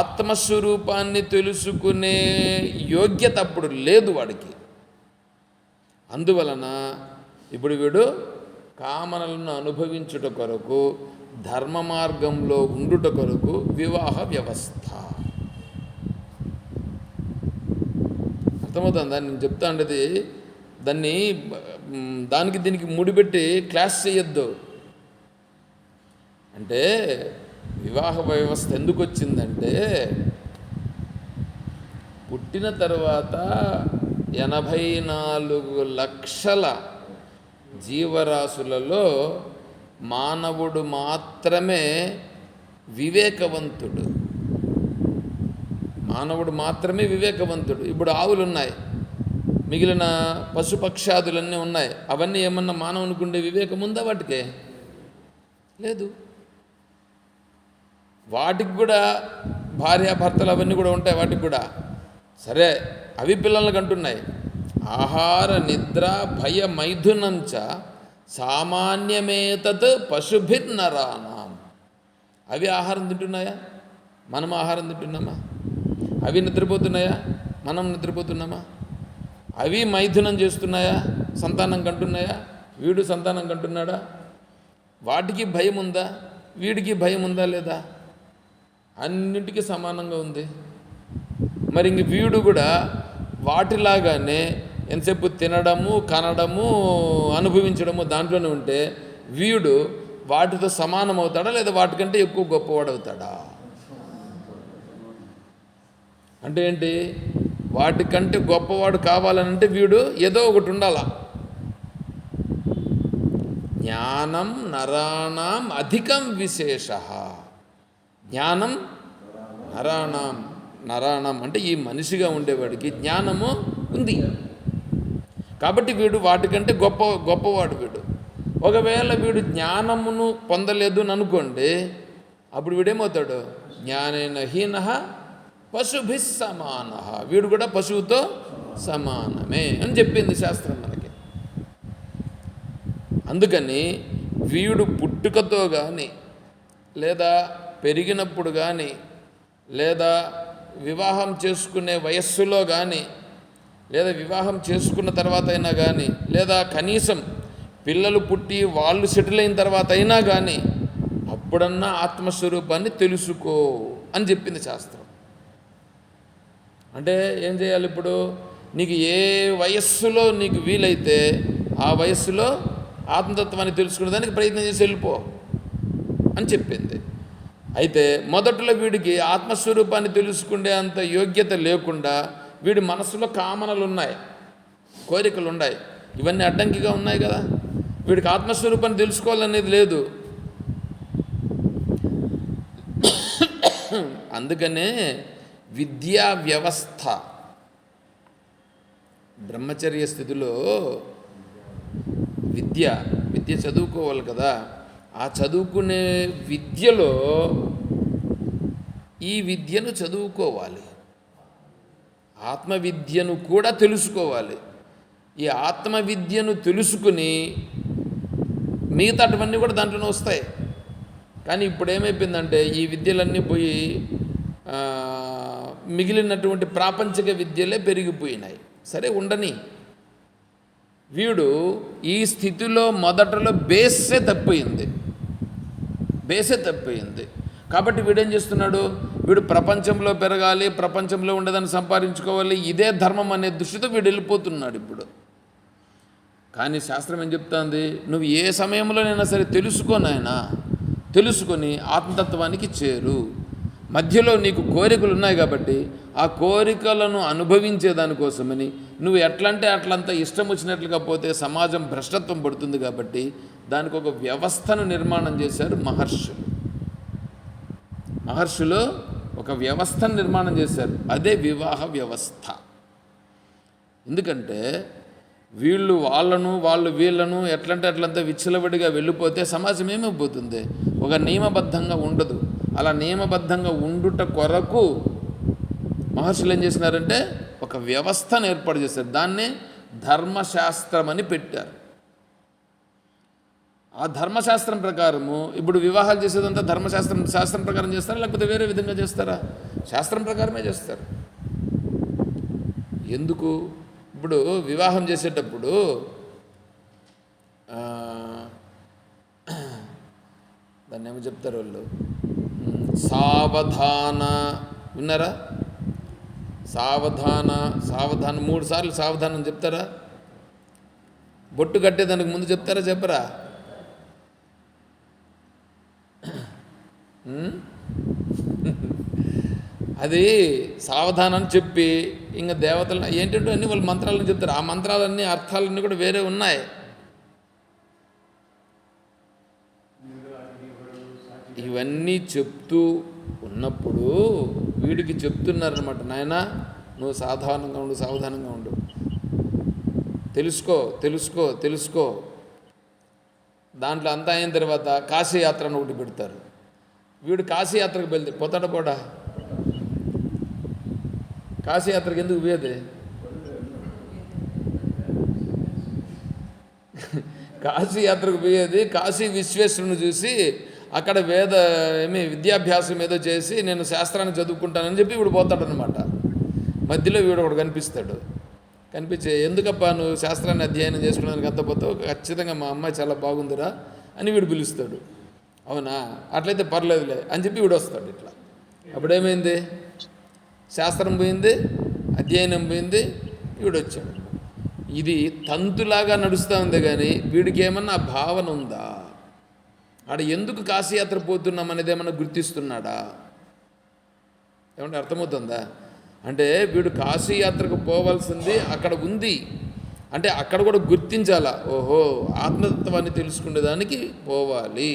ఆత్మస్వరూపాన్ని తెలుసుకునే యోగ్యత అప్పుడు లేదు వాడికి. అందువలన ఇప్పుడు వీడు కామనలను అనుభవించుట కొరకు, ధర్మ మార్గంలో ఉండుట కొరకు వివాహ వ్యవస్థ. అర్థమవుతుందా? నేను చెప్తా ఉండేది దానికి దీనికి ముడిపెట్టి క్లాస్ చేయొద్దు. అంటే వివాహ వ్యవస్థ ఎందుకు వచ్చిందంటే, పుట్టిన తర్వాత 84 లక్షల జీవరాశులలో మానవుడు మాత్రమే వివేకవంతుడు. మానవుడు మాత్రమే వివేకవంతుడు. ఇప్పుడు ఆవులు ఉన్నాయి, మిగిలిన పశుపక్షాదులన్నీ ఉన్నాయి. అవన్నీ ఏమన్నా మానవునికి ఉండే వివేకం ఉందా? వాటికే లేదు. వాటికి కూడా భార్యాభర్తలు అవన్నీ కూడా ఉంటాయి వాటికి కూడా. సరే, అవి పిల్లల్ని కంటున్నాయి. ఆహార నిద్ర భయ మైథునంచ సామాన్యమేతత్ పశుభిర్నరాణం. అవి ఆహారం తింటున్నాయా? మనం ఆహారం తింటున్నామా? అవి నిద్రపోతున్నాయా? మనం నిద్రపోతున్నామా? అవి మైథునం చేస్తున్నాయా? సంతానం కంటున్నాయా? వీడు సంతానం కంటున్నాడా? వాటికి భయం ఉందా? వీడికి భయం ఉందా లేదా? అన్నింటికీ సమానంగా ఉంది. మరి ఇంక వీడు కూడా వాటిలాగానే ఎంతసేపు తినడము, కనడము, అనుభవించడము దాంట్లోనే ఉంటే వీడు వాటితో సమానం అవుతాడా లేదా వాటికంటే ఎక్కువ గొప్పవాడవుతాడా? అంటే ఏంటి? వాటికంటే గొప్పవాడు కావాలనంటే వీడు ఏదో ఒకటి ఉండాల. జ్ఞానం నరాణం అధికం విశేష. జ్ఞానం నరాణం అంటే ఈ మనిషిగా ఉండేవాడికి జ్ఞానము ఉంది కాబట్టి వీడు వాటికంటే గొప్పవాడు వీడు. ఒకవేళ వీడు జ్ఞానమును పొందలేదు అని అనుకోండి, అప్పుడు వీడేమవుతాడు? జ్ఞానేన హీనః పశుభిः సమానః. వీడు కూడా పశువుతో సమానమే అని చెప్పింది శాస్త్రం మనకి. అందుకని వీడు పుట్టుకతో కానీ లేదా పెరిగినప్పుడు కానీ లేదా వివాహం చేసుకునే వయస్సులో కానీ లేదా వివాహం చేసుకున్న తర్వాత అయినా కానీ లేదా కనీసం పిల్లలు పుట్టి వాళ్ళు సెటిల్ అయిన తర్వాత అయినా కానీ అప్పుడన్నా ఆత్మస్వరూపాన్ని తెలుసుకో అని చెప్పింది శాస్త్రం. అంటే ఏం చేయాలి? ఇప్పుడు నీకు ఏ వయస్సులో నీకు వీలైతే ఆ వయస్సులో ఆత్మతత్వాన్ని తెలుసుకునే దానికి ప్రయత్నం చేసి వెళ్ళిపో అని చెప్పింది. అయితే మొదట్లో వీడికి ఆత్మస్వరూపాన్ని తెలుసుకునే అంత యోగ్యత లేకుండా వీడి మనసులో కామనలు ఉన్నాయి, కోరికలు ఉన్నాయి, ఇవన్నీ అడ్డంకిగా ఉన్నాయి కదా. వీడికి ఆత్మస్వరూపాన్ని తెలుసుకోవాలనేది లేదు. అందుకనే విద్యా వ్యవస్థ బ్రహ్మచర్య స్థితిలో విద్య చదువుకోవాలి కదా. ఆ చదువుకునే విద్యలో ఈ విద్యను చదువుకోవాలి, ఆత్మవిద్యను కూడా తెలుసుకోవాలి. ఈ ఆత్మవిద్యను తెలుసుకుని మిగతావన్నీ కూడా దాంట్లోనే వస్తాయి. కానీ ఇప్పుడు ఏమైపోయిందంటే ఈ విద్యలన్నీ పోయి మిగిలినటువంటి ప్రాపంచిక విద్యలే పెరిగిపోయినాయి. సరే ఉండని. వీడు ఈ స్థితిలో మొదటలో బేసే తప్పిపోయింది. కాబట్టి వీడేం చేస్తున్నాడు? వీడు ప్రపంచంలో పెరగాలి, ప్రపంచంలో ఉండేదాన్ని సంపాదించుకోవాలి, ఇదే ధర్మం అనే దృష్టితో వీడు వెళ్ళిపోతున్నాడు ఇప్పుడు. కానీ శాస్త్రం ఏం చెప్తుంది? నువ్వు ఏ సమయంలోనైనా సరే తెలుసుకొని ఆత్మతత్వానికి చేరు. మధ్యలో నీకు కోరికలు ఉన్నాయి కాబట్టి ఆ కోరికలను అనుభవించేదానికోసమని నువ్వు ఎట్లంటే అట్లంతా ఇష్టం వచ్చినట్లుగా పోతే సమాజం భ్రష్టత్వం పడుతుంది కాబట్టి దానికి ఒక వ్యవస్థను నిర్మాణం చేశారు మహర్షులు ఒక వ్యవస్థను నిర్మాణం చేశారు. అదే వివాహ వ్యవస్థ. ఎందుకంటే వాళ్ళు వీళ్ళను ఎట్లంటే అట్లంతా విచ్చలవిడిగా వెళ్ళిపోతే సమాజం ఏమైపోతుంది? ఒక నియమబద్ధంగా ఉండదు. అలా నియమబద్ధంగా ఉండుట కొరకు మహర్షులు ఏం చేసినారంటే ఒక వ్యవస్థను ఏర్పాటు చేశారు. దాన్నే ధర్మశాస్త్రం అని పెట్టారు. ఆ ధర్మశాస్త్రం ప్రకారము ఇప్పుడు వివాహాలు చేసేదంతా శాస్త్రం ప్రకారం చేస్తారా లేకపోతే వేరే విధంగా చేస్తారా? శాస్త్రం ప్రకారమే చేస్తారు. ఎందుకు? ఇప్పుడు వివాహం చేసేటప్పుడు దాన్ని ఏమో చెప్తారు వాళ్ళు, సావధాన, విన్నారా? సావధాన 3 సార్లు సావధానం చెప్తారా? బొట్టు కట్టేదానికి ముందు చెప్తారా చెప్పరా? అది సావధానం చెప్పి ఇంకా దేవతలు ఏంటంటే అన్నీ వాళ్ళు మంత్రాలను చెప్తారు. ఆ మంత్రాలన్నీ అర్థాలన్నీ కూడా వేరే ఉన్నాయి. ఇవన్నీ చెప్తూ ఉన్నప్పుడు వీడికి చెప్తున్నారనమాట, నాయనా నువ్వు సాధారణంగా ఉండు, సావధానంగా ఉండు, తెలుసుకో తెలుసుకో తెలుసుకో. దాంట్లో అంతా అయిన తర్వాత కాశీయాత్రను ఒకటి పెడతారు. వీడు కాశీయాత్రకు పోతాడు కూడా. కాశీయాత్రకు ఎందుకు పోయేది? కాశీయాత్రకు పోయేది కాశీ విశ్వేశ్వరుని చూసి అక్కడ విద్యాభ్యాసం ఏదో చేసి నేను శాస్త్రాన్ని చదువుకుంటానని చెప్పి వీడు పోతాడనమాట. మధ్యలో వీడు ఒకడు కనిపిస్తాడు. కనిపించి, ఎందుకప్పా నువ్వు శాస్త్రాన్ని అధ్యయనం చేసుకోవడానికి అంత పోతావు, ఖచ్చితంగా మా అమ్మాయి చాలా బాగుందిరా అని వీడు పిలుస్తాడు. అవునా, అట్లయితే పర్లేదులే అని చెప్పి వీడు వస్తాడు. ఇట్లా అప్పుడేమైంది? శాస్త్రం పోయింది, అధ్యయనం పోయింది, వీడు వచ్చాడు. ఇది తంతులాగా నడుస్తూ ఉంది. కానీ వీడికి ఏమన్నా భావన ఉందా? ఆడ ఎందుకు కాశీయాత్ర పోతున్నాం అనేది ఏమన్నా గుర్తిస్తున్నాడా? ఏమంటే అర్థమవుతుందా? అంటే వీడు కాశీయాత్రకు పోవాల్సింది అక్కడ ఉంది అంటే అక్కడ కూడా గుర్తించాలా, ఓహో ఆత్మతత్వాన్ని తెలుసుకునేదానికి పోవాలి.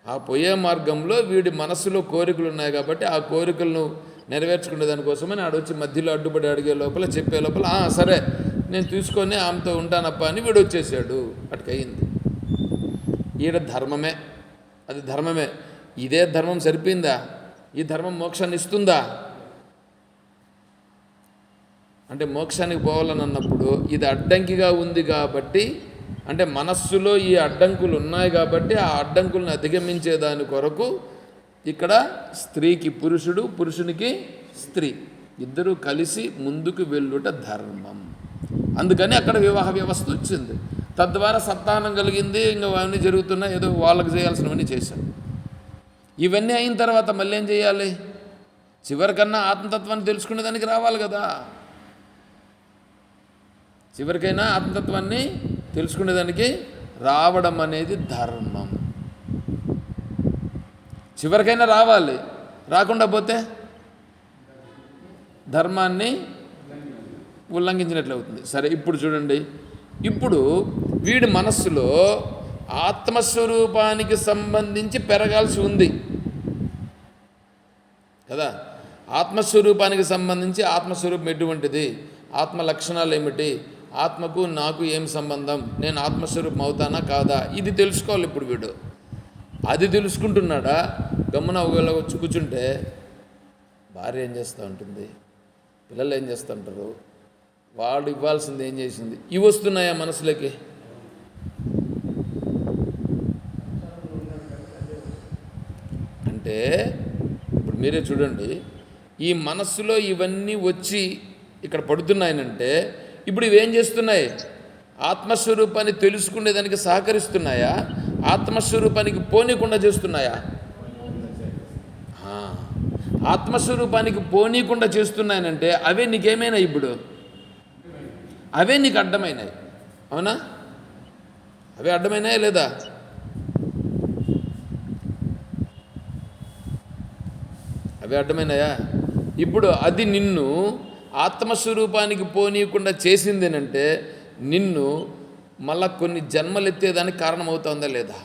ఆ పోయే మార్గంలో వీడి మనస్సులో కోరికలు ఉన్నాయి కాబట్టి ఆ కోరికలను నెరవేర్చుకునే దానికోసమని ఆడొచ్చి మధ్యలో అడ్డుపడి అడిగే లోపల చెప్పే లోపల సరే నేను తీసుకొని ఆమెతో ఉంటానప్ప అని వీడు వచ్చేసాడు. అటుకయింది. ఈడ ధర్మమే, అది ధర్మమే. ఇదే ధర్మం సరిపోయిందా? ఈ ధర్మం మోక్షాన్ని ఇస్తుందా? అంటే మోక్షానికి పోవాలని అన్నప్పుడు ఇది అడ్డంకిగా ఉంది కాబట్టి, అంటే మనస్సులో ఈ అడ్డంకులు ఉన్నాయి కాబట్టి ఆ అడ్డంకులను అధిగమించే దాని కొరకు ఇక్కడ స్త్రీకి పురుషుడు, పురుషునికి స్త్రీ ఇద్దరూ కలిసి ముందుకు వెళ్ళుట ధర్మం. అందుకని అక్కడ వివాహ వ్యవస్థ వచ్చింది. తద్వారా సంతానం కలిగింది. ఇంకా అవన్నీ జరుగుతున్నాయి, ఏదో వాళ్ళకి చేయాల్సినవన్నీ చేశాం. ఇవన్నీ అయిన తర్వాత మళ్ళీ ఏం చేయాలి? చివరికన్నా ఆత్మతత్వాన్ని తెలుసుకునే దానికి రావాలి కదా. చివరికైనా ఆత్మతత్వాన్ని తెలుసుకునేదానికి రావడం అనేది ధర్మం. చివరికైనా రావాలి. రాకుండా పోతే ధర్మాన్ని ఉల్లంఘించినట్లు అవుతుంది. సరే, ఇప్పుడు చూడండి. ఇప్పుడు వీడి మనస్సులో ఆత్మస్వరూపానికి సంబంధించి పెరగాల్సి ఉంది కదా. ఆత్మస్వరూపానికి సంబంధించి ఆత్మస్వరూపం ఎటువంటిది, ఆత్మ లక్షణాలు ఏమిటి, ఆత్మకు నాకు ఏం సంబంధం, నేను ఆత్మస్వరూపం అవుతానా కాదా, ఇది తెలుసుకోవాలి. ఇప్పుడు వీడు అది తెలుసుకుంటున్నాడా? గమ్మున ఒకవేళ వచ్చి కూర్చుంటే భార్య ఏం చేస్తూ ఉంటుంది, పిల్లలు ఏం చేస్తూ ఉంటారు, వాడు ఇవ్వాల్సింది ఏం చేసింది, ఇవి వస్తున్నాయా మనసులోకి? అంటే ఇప్పుడు మీరే చూడండి, ఈ మనస్సులో ఇవన్నీ వచ్చి ఇక్కడ పడుతున్నాయనంటే ఇప్పుడు ఇవేం చేస్తున్నాయి? ఆత్మస్వరూపాన్ని తెలుసుకునేదానికి సహకరిస్తున్నాయా, ఆత్మస్వరూపానికి పోనీకుండా చేస్తున్నాయా? ఆత్మస్వరూపానికి పోనీకుండా చేస్తున్నాయనంటే అవే నీకేమైనా, ఇప్పుడు అవే నీకు అడ్డమైనాయి. అవునా? అవే అడ్డమైనాయా లేదా? అవే అడ్డమైనాయా? ఇప్పుడు అది నిన్ను ఆత్మస్వరూపానికి పోనీయకుండా చేసిందేనంటే నిన్ను మళ్ళా కొన్ని జన్మలు ఎత్తేదానికి కారణమవుతుందా లేదా?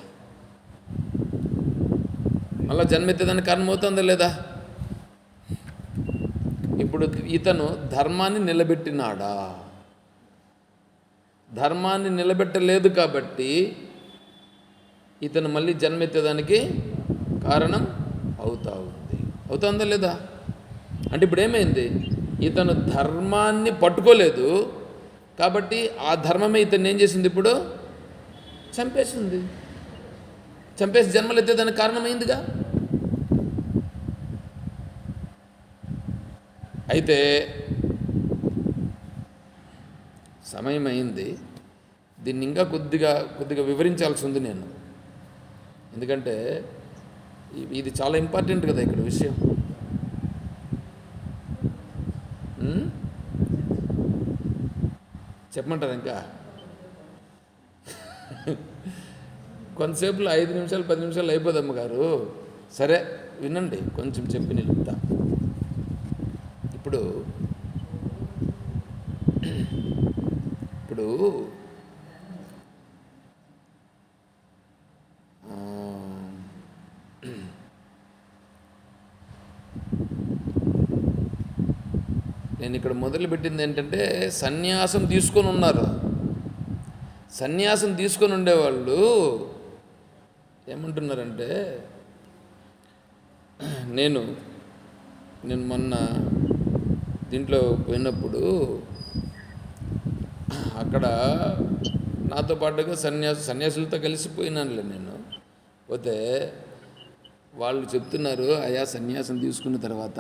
మళ్ళీ జన్మెత్తేదానికి కారణమవుతుందా లేదా? ఇప్పుడు ఇతను ధర్మాన్ని నిలబెట్టినాడా? ధర్మాన్ని నిలబెట్టలేదు కాబట్టి ఇతను మళ్ళీ జన్మెత్తేదానికి కారణం అవుతుందా లేదా? అంటే ఇప్పుడు ఏమైంది? ఇతను ధర్మాన్ని పట్టుకోలేదు కాబట్టి ఆ ధర్మమే ఇతను ఏం చేసింది? ఇప్పుడు చంపేసింది. చంపేసి జన్మలు ఎత్తేదానికి కారణమైందిగా. అయితే సమయం అయింది. దీన్ని ఇంకా కొద్దిగా వివరించాల్సి ఉంది నేను. ఎందుకంటే ఇది చాలా ఇంపార్టెంట్ కదా ఇక్కడ విషయం. చెప్పమంటారు ఇంకా? కొంతసేపులో 5 నిమిషాలు 10 నిమిషాలు అయిపోదమ్మ గారు. సరే వినండి, కొంచెం చెప్పి నిలుపుతా. ఇప్పుడు నేను ఇక్కడ మొదలుపెట్టింది ఏంటంటే సన్యాసం తీసుకొని ఉన్నారు. సన్యాసం తీసుకొని ఉండేవాళ్ళు ఏమంటున్నారంటే, నేను మొన్న దీంట్లో పోయినప్పుడు అక్కడ నాతో పాటుగా సన్యాసులతో కలిసిపోయినానులే నేను. పోతే వాళ్ళు చెప్తున్నారు, అయ్యా సన్యాసం తీసుకున్న తర్వాత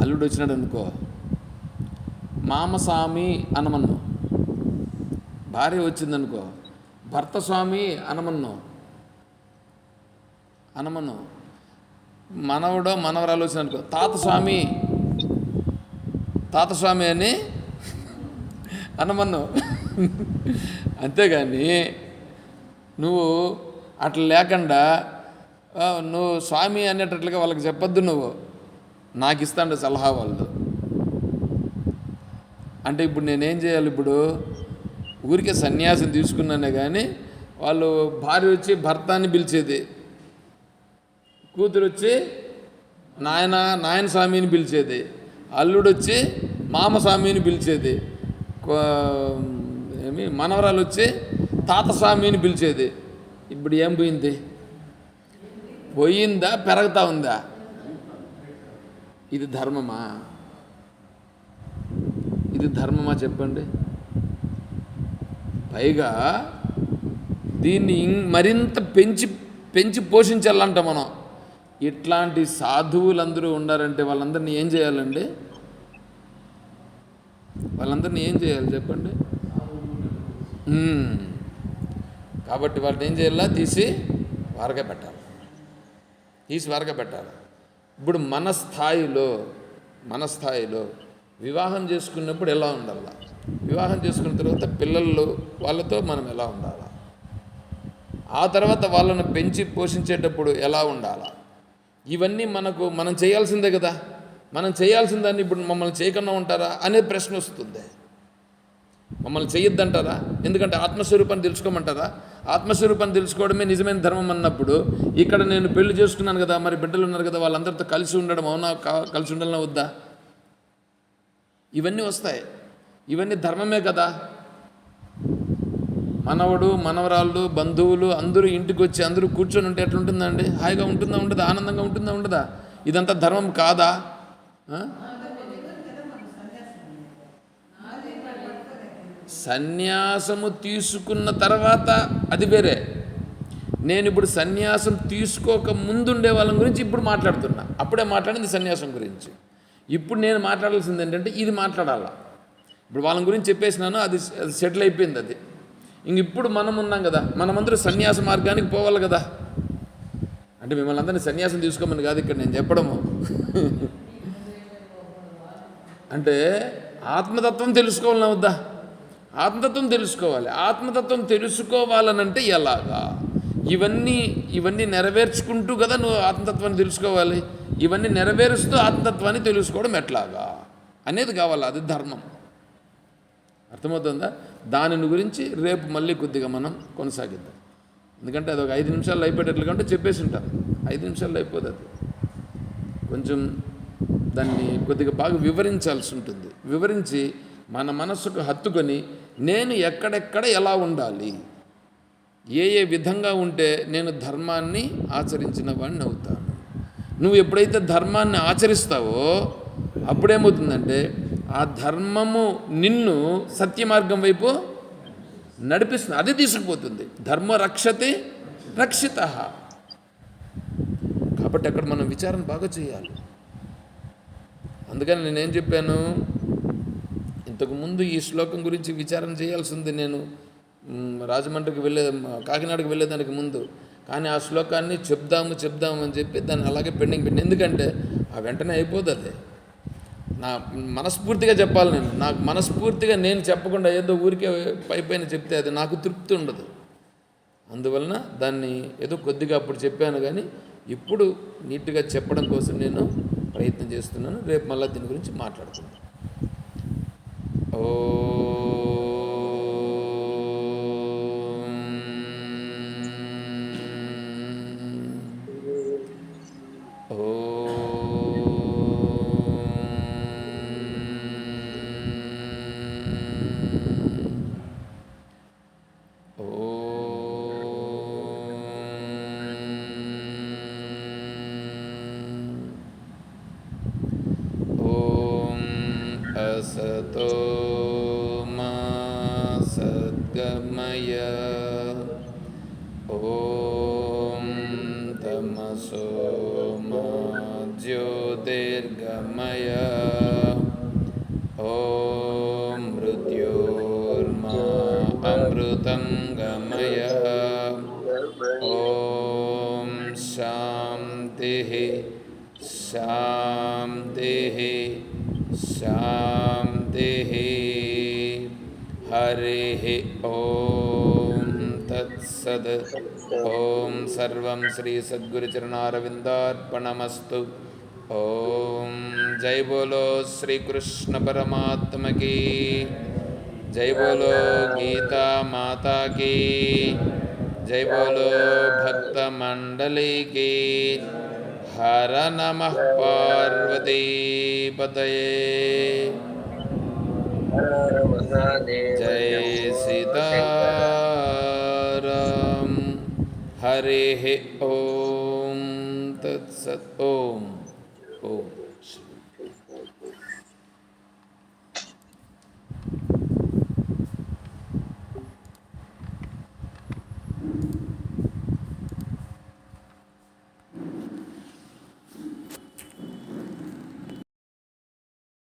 అల్లుడు వచ్చినాడు అనుకో, మామస్వామి అనమన్ను. భార్య వచ్చిందనుకో, భర్త స్వామి అనమన్ను. మనవడో మనవరాలు వచ్చిందనుకో, తాతస్వామి అని అనమన్ను. అంతేగాని నువ్వు అట్లా లేకుండా నువ్వు స్వామి అనేటట్లుగా వాళ్ళకి చెప్పొద్దు. నువ్వు నాకు ఇస్తాండు సలహా వాళ్ళు. అంటే ఇప్పుడు నేనేం చేయాలి? ఇప్పుడు ఊరికే సన్యాసం తీసుకున్నానే కానీ వాళ్ళు భార్య వచ్చి భర్త అని పిలిచేది, కూతురు వచ్చి నాయన స్వామిని పిలిచేది, అల్లుడు వచ్చి మామస్వామిని పిలిచేది, మనవరాలు వచ్చి తాత స్వామిని పిలిచేది. ఇప్పుడు ఏం పోయిందా పెరగతా ఉందా? ఇది ధర్మమా? చెప్పండి. పైగా దీన్ని మరింత పెంచి పోషించాలంట మనం. ఇట్లాంటి సాధువులందరూ ఉండారంటే వాళ్ళందరినీ ఏం చేయాలండి? చెప్పండి. కాబట్టి వాళ్ళని ఏం చేయాలా? తీసి వారగా పెట్టాలి. ఇప్పుడు మన స్థాయిలో వివాహం చేసుకున్నప్పుడు ఎలా ఉండాలా? వివాహం చేసుకున్న తర్వాత పిల్లలు వాళ్ళతో మనం ఎలా ఉండాలా? ఆ తర్వాత వాళ్ళను పెంచి పోషించేటప్పుడు ఎలా ఉండాలా? ఇవన్నీ మనం చేయాల్సిందే కదా. మనం చేయాల్సిందాన్ని ఇప్పుడు మమ్మల్ని చేయకుండా ఉంటారా అనే ప్రశ్న వస్తుంది. మమ్మల్ని చేయొద్దంటారా? ఎందుకంటే ఆత్మస్వరూపాన్ని తెలుసుకోమంటారా? ఆత్మస్వరూపాన్ని తెలుసుకోవడమే నిజమైన ధర్మం అన్నప్పుడు ఇక్కడ నేను పెళ్లి చేసుకున్నాను కదా, మరి బిడ్డలు ఉన్నారు కదా, వాళ్ళందరితో కలిసి ఉండడం అవునా? కలిసి ఉండాలన్నా వద్దా? ఇవన్నీ వస్తాయి. ఇవన్నీ ధర్మమే కదా. మనవడు మనవరాళ్ళు బంధువులు అందరూ ఇంటికి వచ్చి అందరూ కూర్చొని ఉంటే ఎట్లుంటుందండి? హాయిగా ఉంటుందా ఉండదా? ఆనందంగా ఉంటుందా ఉండదా? ఇదంతా ధర్మం కాదా? సన్యాసము తీసుకున్న తర్వాత అది వేరే. నేను ఇప్పుడు సన్యాసం తీసుకోక ముందుండే వాళ్ళ గురించి ఇప్పుడు మాట్లాడుతున్నా. అప్పుడే మాట్లాడింది సన్యాసం గురించి. ఇప్పుడు నేను మాట్లాడాల్సింది ఏంటంటే ఇది మాట్లాడాలా. ఇప్పుడు వాళ్ళ గురించి చెప్పేసినాను, అది సెటిల్ అయిపోయింది. అది ఇప్పుడు మనం ఉన్నాం కదా, మనమందరూ సన్యాస మార్గానికి పోవాలి కదా. అంటే మిమ్మల్ని అందరినీ సన్యాసం తీసుకోమని కాదు ఇక్కడ నేను చెప్పడము. అంటే ఆత్మతత్వం తెలుసుకోవాలన్నా వద్దా? ఆత్మతత్వం తెలుసుకోవాలి. ఆత్మతత్వం తెలుసుకోవాలనంటే ఎలాగా? ఇవన్నీ నెరవేర్చుకుంటూ కదా నువ్వు ఆత్మతత్వాన్ని తెలుసుకోవాలి. ఇవన్నీ నెరవేరుస్తూ ఆత్మతత్వాన్ని తెలుసుకోవడం ఎట్లాగా అనేది కావాలి. అది ధర్మం. అర్థమవుతుందా? దానిని గురించి రేపు మళ్ళీ కొద్దిగా మనం కొనసాగిద్దాం. ఎందుకంటే అది ఒక 5 నిమిషాల్లో అయిపోయేటట్లుగా అంటే చెప్పేసి ఉంటాను. 5 నిమిషాల్లో అయిపోదు. అది కొంచెం దాన్ని కొద్దిగా బాగా వివరించాల్సి ఉంటుంది. వివరించి మన మనస్సుకు హత్తుకొని నేను ఎక్కడెక్కడ ఎలా ఉండాలి, ఏ విధంగా ఉంటే నేను ధర్మాన్ని ఆచరించిన వాడిని అవుతాను. నువ్వు ఎప్పుడైతే ధర్మాన్ని ఆచరిస్తావో అప్పుడేమవుతుందంటే ఆ ధర్మము నిన్ను సత్య మార్గం వైపు నడిపిస్తుంది. అది తీసుకుపోతుంది. ధర్మ రక్షతే రక్షిత. కాబట్టి అక్కడ మనం విచారణ బాగా చేయాలి. అందుకని నేనేం చెప్పాను, ఇంతకుముందు ఈ శ్లోకం గురించి విచారణ చేయాల్సింది నేను రాజమండ్రికి కాకినాడకు వెళ్ళేదానికి ముందు. కానీ ఆ శ్లోకాన్ని చెప్దామని చెప్పి దాన్ని అలాగే పెండింగ్ పెట్టిన. ఎందుకంటే ఆ వెంటనే అయిపోదు. అది నా మనస్ఫూర్తిగా చెప్పాలి. నాకు మనస్ఫూర్తిగా నేను చెప్పకుండా ఏదో ఊరికే పైన చెప్తే అది నాకు తృప్తి ఉండదు. అందువలన దాన్ని ఏదో కొద్దిగా అప్పుడు చెప్పాను, కానీ ఇప్పుడు నీట్గా చెప్పడం కోసం నేను ప్రయత్నం చేస్తున్నాను. రేపు మళ్ళీ దీని గురించి మాట్లాడుతున్నాను. ఓ असतो मा सद्गमय ॐ तमसो मा ज्योतिर्गमय ॐ मृत्योर्मा अमृतं गमय ॐ शान्तिः शान्तिः शान्तिः हरिः ॐ तत्सद् ॐ सर्वं श्री सद्गुरुचरणारविन्दार्पणमस्तु। ॐ जय बोलो श्री कृष्ण परमात्मा की जय, बोलो गीता माता की जय, बोलो भक्त मंडली की हर नमः पार्वती पतये। जय सीताराम। हरे ॐ तत्सत्। ॐ